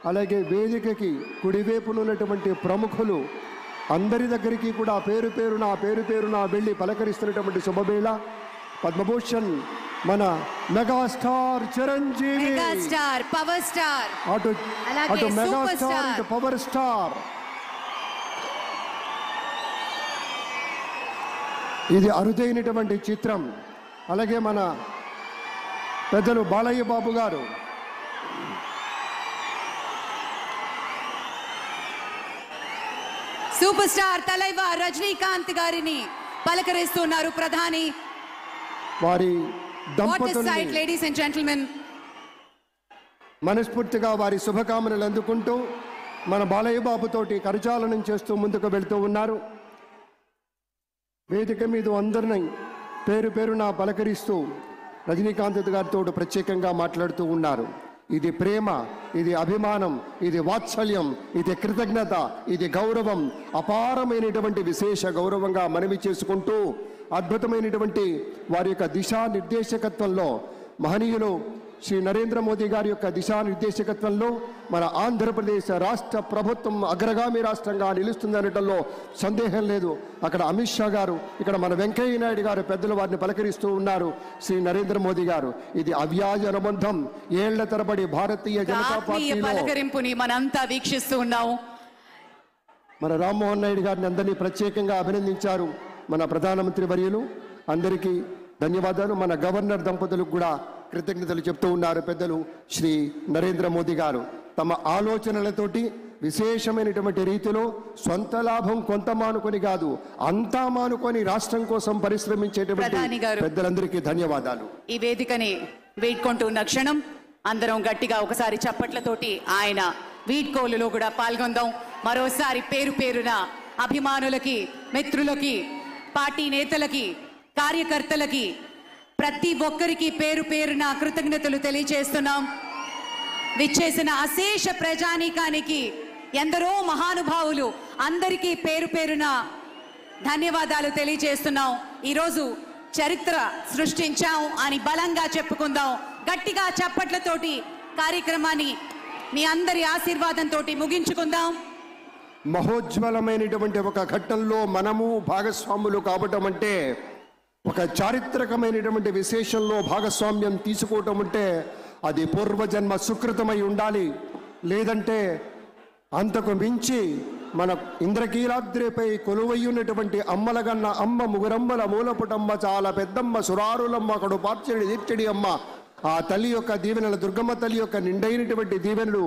అలాగే వేదికకి కుడివైపున ఉన్నటువంటి ప్రముఖులు అందరి దగ్గరికి కూడా పేరు పేరున వెళ్ళి పలకరిస్తున్నటువంటి శుభవేళ పద్మభూషణ్ మన megastar Chiranjeevi, megastar power star, అటు మెగాస్టార్ ఇటు పవర్ స్టార్. ఇది అరుదైనటువంటి చిత్రం. అలాగే మన పెద్దలు బాలయ్య బాబు గారు, సూపర్ స్టార్ తలైవర్ రజనీకాంత్ గారిని పలకరిస్తున్నారు ప్రధాని. వారి లేడీస్ అండ్ జెంటిల్మెన్, మనస్ఫూర్తిగా వారి శుభకామనలు అందుకుంటూ మన బాలయ్య బాబుతోటి కరచాలనం చేస్తూ ముందుకు వెళ్తూ ఉన్నారు. వేదిక మీద అందరినీ పేరున పలకరిస్తూ రజనీకాంత్ గారితో ప్రత్యేకంగా మాట్లాడుతూ ఉన్నారు. ఇది ప్రేమ, ఇది అభిమానం, ఇది వాత్సల్యం, ఇది కృతజ్ఞత, ఇది గౌరవం, అపారమైనటువంటి విశేష గౌరవంగా మనవి చేసుకుంటూ అద్భుతమైనటువంటి వారి యొక్క దిశానిర్దేశకత్వంలో మహనీయులు శ్రీ నరేంద్ర మోదీ గారి యొక్క దిశానిర్దేశకత్వంలో మన ఆంధ్రప్రదేశ్ రాష్ట్ర ప్రభుత్వం అగ్రగామి రాష్ట్రంగా నిలుస్తుందనటంలో సందేహం లేదు. అక్కడ అమిత్ షా గారు, ఇక్కడ మన వెంకయ్య నాయుడు గారు పెద్దలు వారిని పలకరిస్తూ ఉన్నారు. శ్రీ నరేంద్ర మోదీ గారు, ఇది అవ్యాజ అనుబంధం. ఏళ్ల తరబడి భారతీయ జనతా పార్టీ పలకరింపుని మనంతా వీక్షిస్తూ ఉన్నాం. మన రామ్మోహన్ నాయుడు గారిని అందరినీ ప్రత్యేకంగా అభినందించారు మన ప్రధానమంత్రి వర్యులు. అందరికీ ధన్యవాదాలు. మన గవర్నర్ దంపతులకు కూడా కృతజ్ఞతలు చెప్తూ ఉన్నారు పెద్దలు శ్రీ నరేంద్ర మోదీ గారు. తమ ఆలోచనలతోటి విశేషమైనటువంటి రీతిలో సొంత లాభం కొంత మానుకొని కాదు, అంతా మానుకొని రాష్ట్రం కోసం పరిశ్రమించేటువంటి పెద్దలందరికీ ధన్యవాదాలు. ఈ వేదికని వేడుకుంటున్న క్షణం అందరం గట్టిగా ఒకసారి చప్పట్లతోటి ఆయన వీడ్కోలులో కూడా పాల్గొందాం. మరోసారి పేరున అభిమానులకి, మిత్రులకి, పార్టీ నేతలకి, కార్యకర్తలకి, ప్రతి ఒక్కరికి పేరున కృతజ్ఞతలు తెలియజేస్తున్నాం. విచ్చేసిన అశేష ప్రజానీకానికి, ఎందరో మహానుభావులు అందరికీ పేరున ధన్యవాదాలు తెలియజేస్తున్నాం. ఈరోజు చరిత్ర సృష్టించాం అని బలంగా చెప్పుకుందాం. గట్టిగా చప్పట్లతోటి కార్యక్రమాన్ని మీ అందరి ఆశీర్వాదంతో ముగించుకుందాం. మహోజ్వలమైనటువంటి ఒక ఘట్టంలో మనము భాగస్వాములు కావటం అంటే, ఒక చారిత్రకమైనటువంటి విశేషంలో భాగస్వామ్యం తీసుకోవటం అంటే అది పూర్వజన్మ సుకృతమై ఉండాలి. లేదంటే అంతకు మించి మన ఇంద్రకీలాద్రిపై కొలువయ్యున్నటువంటి అమ్మలగన్న అమ్మ, ముగురమ్మల మూలపుటమ్మ, చాలా పెద్దమ్మ, సురారులమ్మ, కడు పార్చడి దీర్చడి అమ్మ, ఆ తల్లి యొక్క దీవెనలు, దుర్గమ్మ తల్లి యొక్క నిండైనటువంటి దీవెనలు